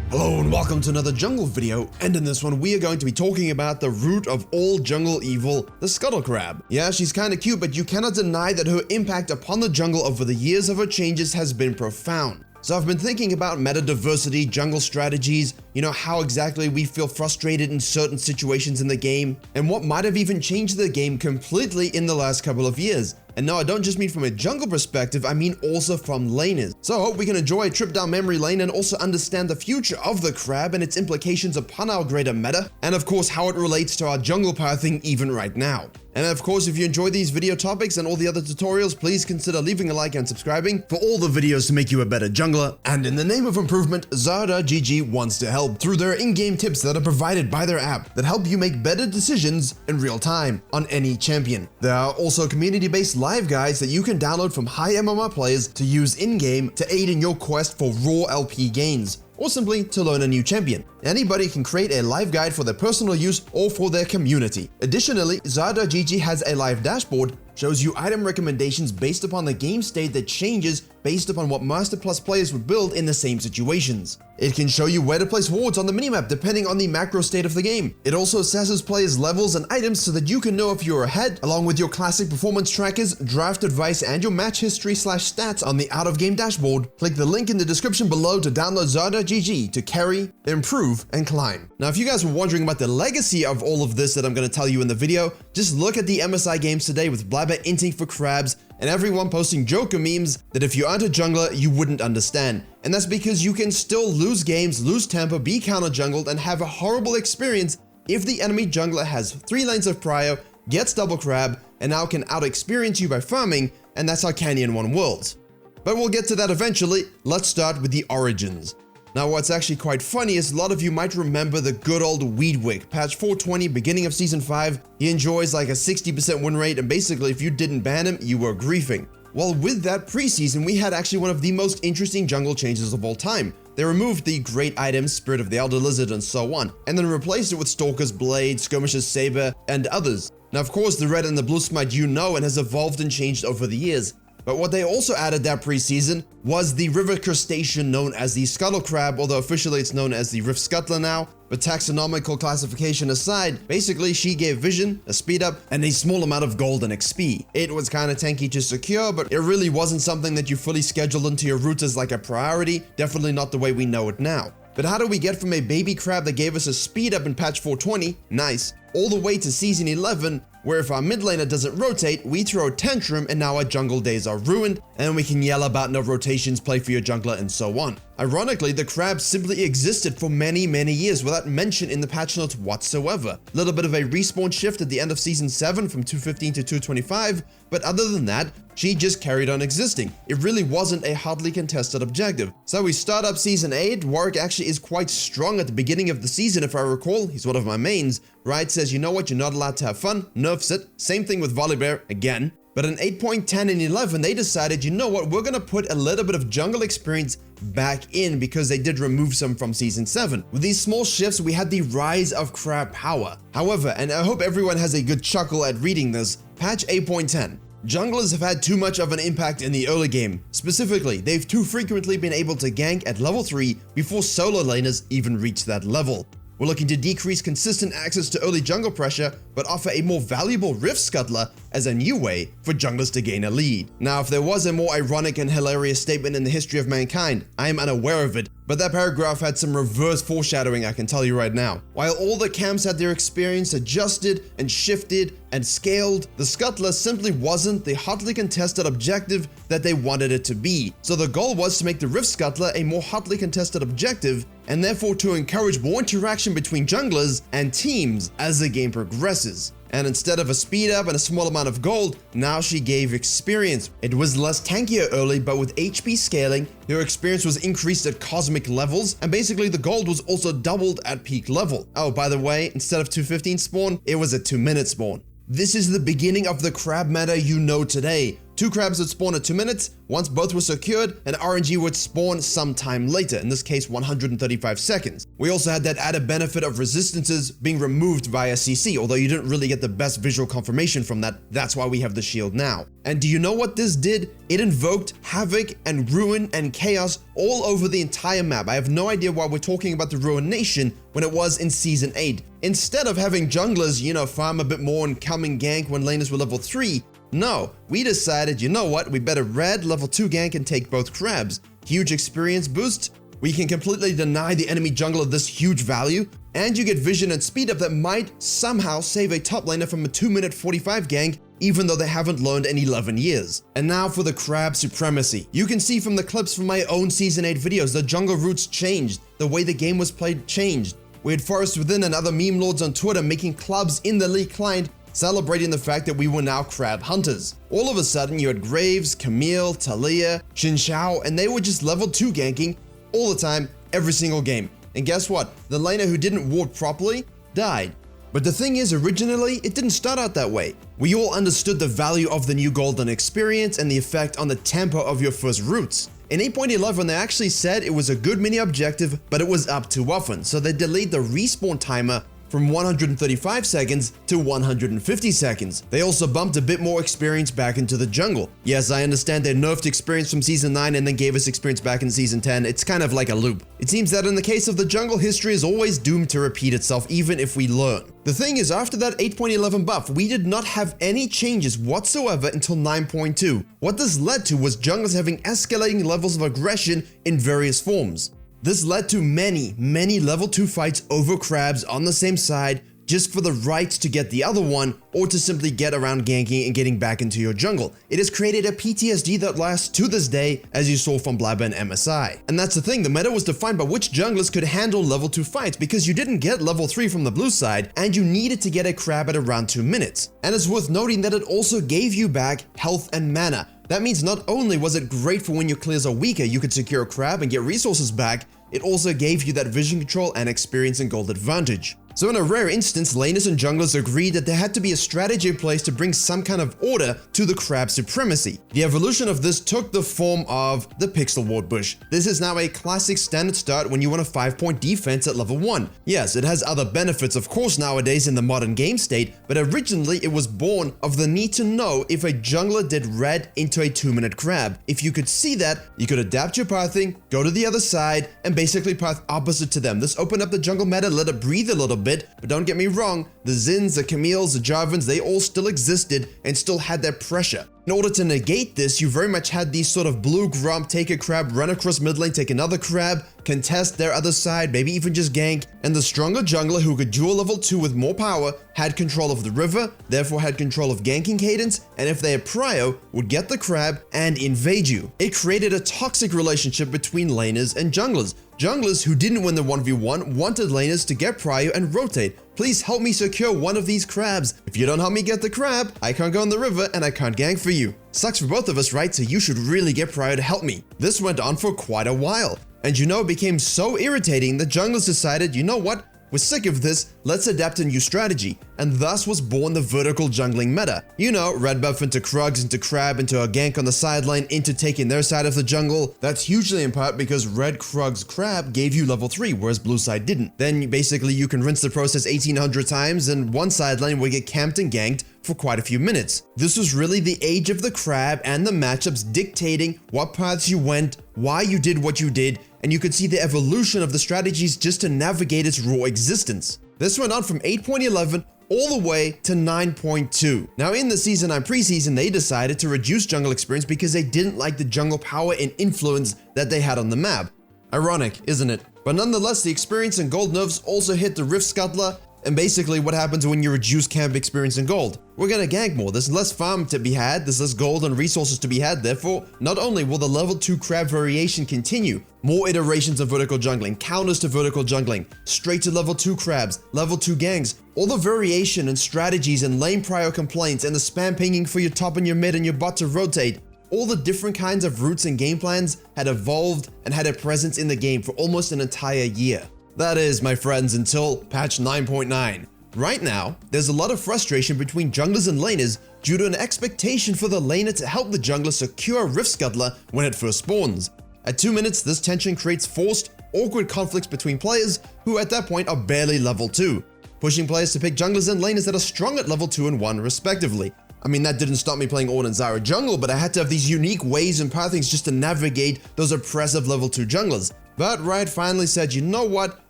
Hello and welcome to another jungle video, and in this one we are going to be talking about the root of all jungle evil, the Scuttle Crab. Yeah, she's kinda cute, but you cannot deny that her impact upon the jungle over the years of her changes has been profound. So I've been thinking about meta diversity, jungle strategies, how exactly we feel frustrated in certain situations in the game, and what might have even changed the game completely in the last couple of years. And no, I don't just mean from a jungle perspective, I mean also from laners. So I hope we can enjoy a trip down memory lane and also understand the future of the crab and its implications upon our greater meta, and of course how it relates to our jungle pathing even right now. And of course, if you enjoy these video topics and all the other tutorials, please consider leaving a like and subscribing for all the videos to make you a better jungler. And in the name of improvement, Xarda.gg wants to help through their in-game tips that are provided by their app that help you make better decisions in real time on any champion. There are also community-based live guides that you can download from high MMR players to use in-game to aid in your quest for raw LP gains, or simply to learn a new champion. Anybody can create a live guide for their personal use or for their community. Additionally, Xarda.gg has a live dashboard, shows you item recommendations based upon the game state that changes based upon what Master Plus players would build in the same situations. It can show you where to place wards on the minimap depending on the macro state of the game. It also assesses players' levels and items so that you can know if you're ahead, along with your classic performance trackers, draft advice, and your match history/stats on the out-of-game dashboard. Click the link in the description below to download Xarda.gg to carry, improve, and climb. Now, if you guys were wondering about the legacy of all of this that I'm going to tell you in the video, just look at the MSI games today with Blaber inting for crabs and everyone posting Joker memes that if you aren't a jungler, you wouldn't understand. And that's because you can still lose games, lose tempo, be counter jungled, and have a horrible experience if the enemy jungler has 3 lanes of prio, gets double crab, and now can out-experience you by farming, and that's how Canyon won Worlds. But we'll get to that eventually. Let's start with the origins. Now, what's actually quite funny is a lot of you might remember the good old Weedwick, patch 420, beginning of season 5. He enjoys like a 60% win rate, and basically if you didn't ban him, you were griefing. Well, with that preseason, we had actually one of the most interesting jungle changes of all time. They removed the great items, Spirit of the Elder Lizard and so on, and then replaced it with Stalker's Blade, Skirmisher's Saber, and others. Now, of course, the red and the blue smite and has evolved and changed over the years. But what they also added that preseason was the river crustacean known as the Scuttle Crab, although officially it's known as the Rift Scuttler now. But taxonomical classification aside, basically she gave vision, a speed up, and a small amount of gold and XP. It was kinda tanky to secure, but it really wasn't something that you fully scheduled into your route as like a priority, definitely not the way we know it now. But how do we get from a baby crab that gave us a speed up in patch 420, nice, all the way to season 11, where if our mid laner doesn't rotate, we throw a tantrum and now our jungle days are ruined, and we can yell about no rotations, play for your jungler, and so on. Ironically, the crab simply existed for many years without mention in the patch notes whatsoever. A little bit of a respawn shift at the end of season 7 from 215 to 225, but other than that, she just carried on existing. It really wasn't a hotly contested objective. So we start up season 8, Warwick actually is quite strong at the beginning of the season if I recall, he's one of my mains. Riot says, you know what, you're not allowed to have fun, nerfs it. Same thing with Volibear, again. But in 8.10 and 11, they decided, you know what, we're gonna put a little bit of jungle experience back in because they did remove some from season 7. With these small shifts, we had the rise of crab power. However, and I hope everyone has a good chuckle at reading this, patch 8.10. Junglers have had too much of an impact in the early game. Specifically, they've too frequently been able to gank at level 3 before solo laners even reach that level. We're looking to decrease consistent access to early jungle pressure, but offer a more valuable Rift Scuttler as a new way for junglers to gain a lead. Now, if there was a more ironic and hilarious statement in the history of mankind, I am unaware of it, but that paragraph had some reverse foreshadowing, I can tell you right now. While all the camps had their experience adjusted and shifted and scaled, the Scuttler simply wasn't the hotly contested objective that they wanted it to be. So the goal was to make the Rift Scuttler a more hotly contested objective, and therefore to encourage more interaction between junglers and teams as the game progresses. And instead of a speed up and a small amount of gold, now she gave experience. It was less tankier early, but with HP scaling, her experience was increased at cosmic levels, and basically the gold was also doubled at peak level. Oh, by the way, instead of 215 spawn, it was a 2-minute spawn. This is the beginning of the crab meta you know today. 2 crabs would spawn at 2 minutes. Once both were secured, an RNG would spawn sometime later, in this case 135 seconds. We also had that added benefit of resistances being removed via CC, although you didn't really get the best visual confirmation from that. That's why we have the shield now. And do you know what this did? It invoked havoc and ruin and chaos all over the entire map. I have no idea why we're talking about the Ruination when it was in Season 8. Instead of having junglers, farm a bit more and come and gank when laners were level 3, no, we decided, you know what, we better red level 2 gank and take both crabs. Huge experience boost, we can completely deny the enemy jungler this huge value, and you get vision and speed up that might somehow save a top laner from a 2-minute 45 gank, even though they haven't learned in 11 years. And now for the crab supremacy. You can see from the clips from my own Season 8 videos, the jungle routes changed, the way the game was played changed. We had Forest Within and other meme lords on Twitter making clubs in the League client celebrating the fact that we were now crab hunters. All of a sudden, you had Graves, Camille, Talia, Xin Xiao, and they were just level 2 ganking all the time, every single game. And guess what? The laner who didn't ward properly died. But the thing is, originally, it didn't start out that way. We all understood the value of the new golden experience and the effect on the tempo of your first routes. In 8.11, they actually said it was a good mini objective, but it was up too often, so they delayed the respawn timer from 135 seconds to 150 seconds. They also bumped a bit more experience back into the jungle. Yes, I understand they nerfed experience from Season 9 and then gave us experience back in Season 10. It's kind of like a loop. It seems that in the case of the jungle, history is always doomed to repeat itself even if we learn. The thing is, after that 8.11 buff, we did not have any changes whatsoever until 9.2. What this led to was junglers having escalating levels of aggression in various forms. This led to many level 2 fights over crabs on the same side just for the right to get the other one or to simply get around ganking and getting back into your jungle. It has created a PTSD that lasts to this day, as you saw from Blaber and MSI. And that's the thing, the meta was defined by which junglers could handle level 2 fights because you didn't get level 3 from the blue side and you needed to get a crab at around 2 minutes. And it's worth noting that it also gave you back health and mana. That means not only was it great for when your clears are weaker, you could secure a crab and get resources back, it also gave you that vision control and experience and gold advantage. So in a rare instance, laners and junglers agreed that there had to be a strategy in place to bring some kind of order to the crab supremacy. The evolution of this took the form of the Pixel Ward Bush. This is now a classic standard start when you want a 5-point defense at level 1. Yes, it has other benefits of course nowadays in the modern game state, but originally it was born of the need to know if a jungler did red into a 2-minute crab. If you could see that, you could adapt your pathing, go to the other side, and basically path opposite to them. This opened up the jungle meta, let it breathe a little bit, but don't get me wrong, the Zins, the Camille's, the Jarvans, they all still existed and still had their pressure. In order to negate this, you very much had these sort of blue grump, take a crab, run across mid lane, take another crab, contest their other side, maybe even just gank, and the stronger jungler who could duel level 2 with more power had control of the river, therefore had control of ganking cadence, and if they had prio, would get the crab and invade you. It created a toxic relationship between laners and junglers. Junglers who didn't win the 1v1 wanted laners to get prio and rotate. Please help me secure one of these crabs. If you don't help me get the crab, I can't go in the river and I can't gank for you. Sucks for both of us, right? So you should really get prio to help me. This went on for quite a while. And it became so irritating that junglers decided, you know what? We're sick of this, let's adapt a new strategy, and thus was born the vertical jungling meta. You know, red buff into Krugs, into Crab, into a gank on the sideline, into taking their side of the jungle. That's hugely in part because red Krugs Crab gave you level 3, whereas blue side didn't. Then basically you can rinse the process 1800 times and one sideline will get camped and ganked for quite a few minutes. This was really the age of the crab and the matchups dictating what paths you went, why you did what you did, and you could see the evolution of the strategies just to navigate its raw existence. This went on from 8.11 all the way to 9.2. Now in the Season 9 preseason, they decided to reduce jungle experience because they didn't like the jungle power and influence that they had on the map. Ironic, isn't it? But nonetheless, the experience and gold nerfs also hit the Rift Scuttler, and basically what happens when you reduce camp experience and gold. We're gonna gank more, there's less farm to be had, there's less gold and resources to be had, therefore, not only will the level 2 crab variation continue, more iterations of vertical jungling, counters to vertical jungling, straight to level 2 crabs, level 2 gangs, all the variation and strategies and lane prio complaints and the spam pinging for your top and your mid and your bot to rotate. All the different kinds of routes and game plans had evolved and had a presence in the game for almost an entire year. That is, my friends, until patch 9.9. Right now, there's a lot of frustration between junglers and laners due to an expectation for the laner to help the jungler secure Rift Scuttler when it first spawns. At 2 minutes, this tension creates forced, awkward conflicts between players who at that point are barely level 2, pushing players to pick junglers and laners that are strong at level 2 and 1 respectively. I mean, that didn't stop me playing Ornn and Zyra jungle, but I had to have these unique ways and pathings just to navigate those oppressive level 2 junglers. But Riot finally said, you know what,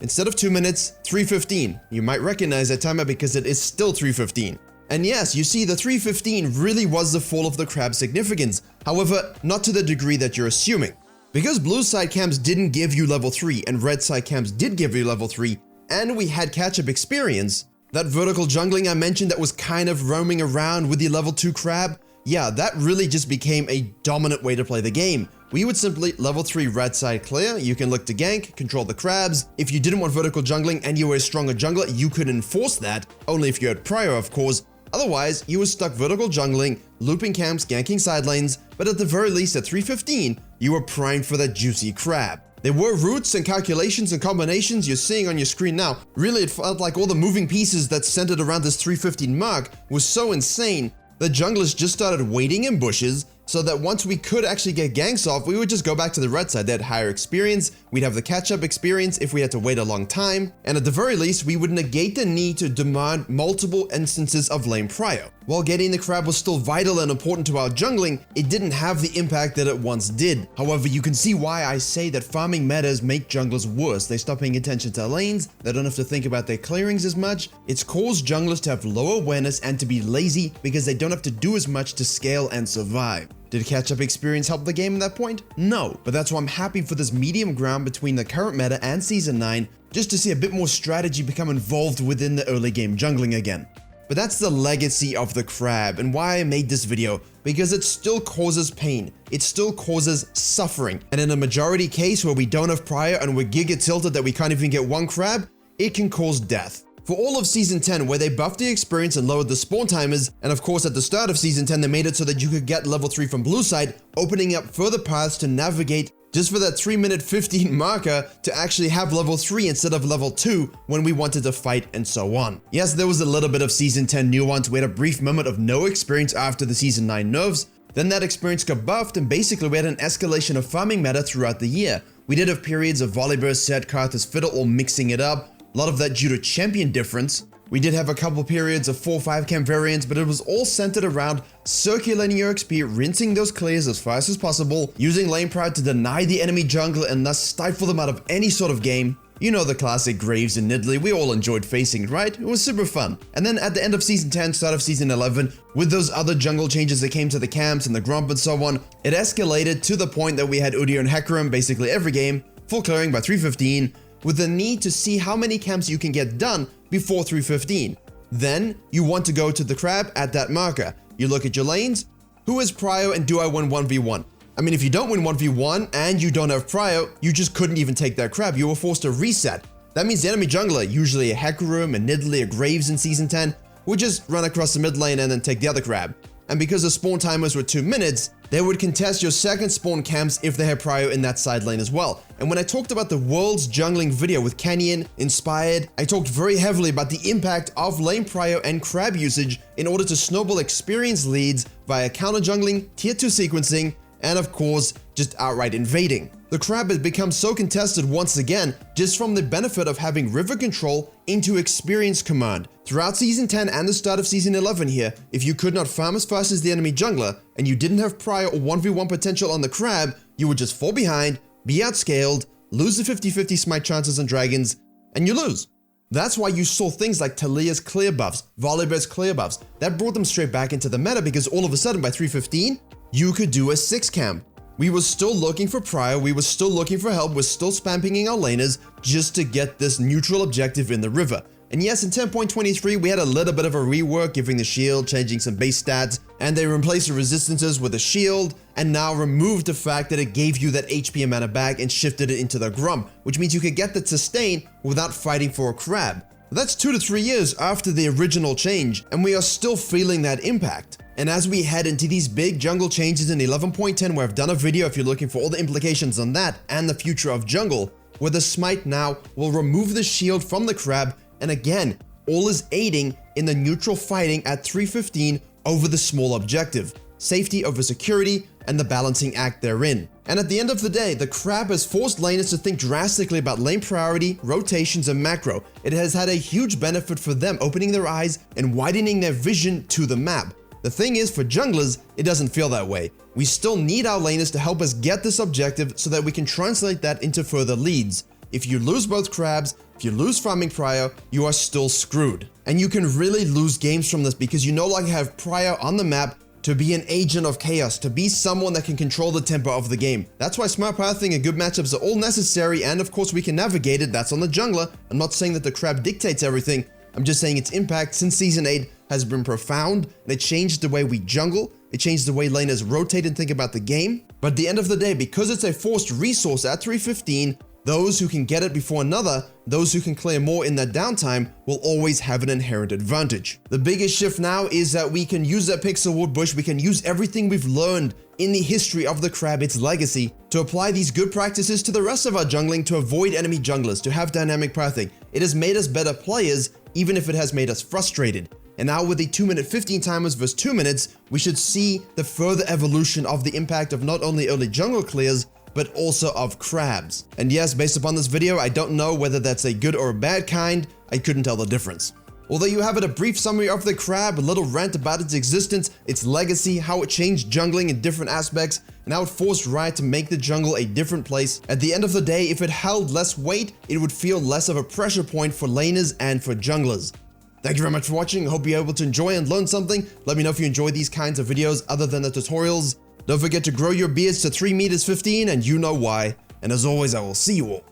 instead of 2 minutes, 3:15. You might recognize that timer because it is still 3:15. And yes, you see, the 3:15 really was the fall of the crab's significance, however, not to the degree that you're assuming. Because blue side camps didn't give you level 3 and red side camps did give you level 3, and we had catch-up experience, that vertical jungling I mentioned that was kind of roaming around with the level 2 crab, yeah, that really just became a dominant way to play the game. We would simply level 3 red side clear, you can look to gank, control the crabs. If you didn't want vertical jungling and you were a stronger jungler, you could enforce that, only if you had prior of course. Otherwise, you were stuck vertical jungling, looping camps, ganking side lanes, but at the very least at 3:15, you were primed for that juicy crab. There were routes and calculations and combinations you're seeing on your screen now. Really, it felt like all the moving pieces that centered around this 3:15 mark was so insane that junglers just started waiting in bushes so that once we could actually get ganks off, we would just go back to the red side. They had higher experience, we'd have the catch-up experience if we had to wait a long time, and at the very least, we would negate the need to demand multiple instances of lane prio. While getting the crab was still vital and important to our jungling, it didn't have the impact that it once did. However, you can see why I say that farming metas make junglers worse. They stop paying attention to lanes, they don't have to think about their clearings as much. It's caused junglers to have low awareness and to be lazy because they don't have to do as much to scale and survive. Did catch-up experience help the game at that point? No, but that's why I'm happy for this medium ground between the current meta and Season 9, just to see a bit more strategy become involved within the early game jungling again. But that's the legacy of the crab and why I made this video, because it still causes pain, it still causes suffering, and in a majority case where we don't have prior and we're giga tilted that we can't even get one crab, it can cause death. For all of Season 10, where they buffed the experience and lowered the spawn timers, and of course at the start of Season 10 they made it so that you could get level 3 from blue side, opening up further paths to navigate just for that 3:15 marker to actually have level 3 instead of level 2 when we wanted to fight and so on. Yes, there was a little bit of Season 10 nuance. We had a brief moment of no experience after the Season 9 nerfs, then that experience got buffed and basically we had an escalation of farming meta throughout the year. We did have periods of Volibear, Set, Karthus, Fiddle all mixing it up. A lot of that due to champion difference. We did have a couple periods of 4-5 camp variants, but it was all centered around circulating your XP, rinsing those clears as fast as possible, using lane pride to deny the enemy jungler and thus stifle them out of any sort of game. You know the classic Graves and Nidalee, we all enjoyed facing it, right? It was super fun. And then at the end of Season 10, start of Season 11, with those other jungle changes that came to the camps and the Grump and so on, it escalated to the point that we had Udyr and Hecarim basically every game, full clearing by 3:15, with the need to see how many camps you can get done before 3:15. Then, you want to go to the crab at that marker. You look at your lanes, who is prio and do I win 1v1? I mean, if you don't win 1v1 and you don't have prio, you just couldn't even take that crab, you were forced to reset. That means the enemy jungler, usually a Hecarim, a Nidalee, a Graves in Season 10, would just run across the mid lane and then take the other crab. And because the spawn timers were 2 minutes, they would contest your second spawn camps if they had prio in that side lane as well. And when I talked about the world's jungling video with Canyon, Inspired, I talked very heavily about the impact of lane prio and crab usage in order to snowball experience leads via counter jungling, tier 2 sequencing, and of course, just outright invading. The crab has become so contested once again just from the benefit of having river control into experience command. Throughout Season 10 and the start of Season 11 here, if you could not farm as fast as the enemy jungler and you didn't have prior or 1v1 potential on the crab, you would just fall behind, be outscaled, lose the 50-50 smite chances on dragons, and you lose. That's why you saw things like Talia's clear buffs, Volibear's clear buffs. That brought them straight back into the meta because all of a sudden by 3:15, you could do a 6 camp. We were still looking for prior, we were still looking for help, we're still spam pinging our laners just to get this neutral objective in the river. And yes, in 10.23, we had a little bit of a rework, giving the shield, changing some base stats, and they replaced the resistances with a shield, and now removed the fact that it gave you that HP and mana back and shifted it into the Grump, which means you could get that sustain without fighting for a crab. That's 2 to 3 years after the original change, and we are still feeling that impact. And as we head into these big jungle changes in 11.10, where I've done a video if you're looking for all the implications on that and the future of jungle, where the smite now will remove the shield from the crab, and again, all is aiding in the neutral fighting at 315 over the small objective, safety over security, and the balancing act therein. And at the end of the day, the crab has forced laners to think drastically about lane priority, rotations, and macro. It has had a huge benefit for them, opening their eyes and widening their vision to the map. The thing is, for junglers, it doesn't feel that way. We still need our laners to help us get this objective so that we can translate that into further leads. If you lose both crabs, if you lose farming prio, you are still screwed. And you can really lose games from this because you no longer have prio on the map to be an agent of chaos, to be someone that can control the tempo of the game. That's why smart pathing and good matchups are all necessary, and of course we can navigate it. That's on the jungler. I'm not saying that the crab dictates everything. I'm just saying its impact since Season 8 has been profound, and it changed the way we jungle, it changed the way laners rotate and think about the game. But at the end of the day, because it's a forced resource at 315, those who can get it before another, those who can clear more in that downtime, will always have an inherent advantage. The biggest shift now is that we can use that pixelwood bush, we can use everything we've learned in the history of the crab, its legacy, to apply these good practices to the rest of our jungling to avoid enemy junglers, to have dynamic pathing. It has made us better players, even if it has made us frustrated. And now with the 2-minute 15 timers versus 2 minutes, we should see the further evolution of the impact of not only early jungle clears, but also of crabs. And yes, based upon this video, I don't know whether that's a good or a bad kind. I couldn't tell the difference. Although you have it, a brief summary of the crab, a little rant about its existence, its legacy, how it changed jungling in different aspects, and how it forced Riot to make the jungle a different place. At the end of the day, if it held less weight, it would feel less of a pressure point for laners and for junglers. Thank you very much for watching. I hope you're able to enjoy and learn something. Let me know if you enjoy these kinds of videos other than the tutorials. Don't forget to grow your beards to 3 meters 15, and you know why. And as always, I will see you all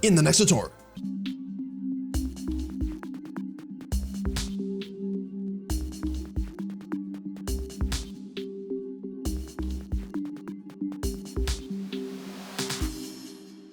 in the next tutorial.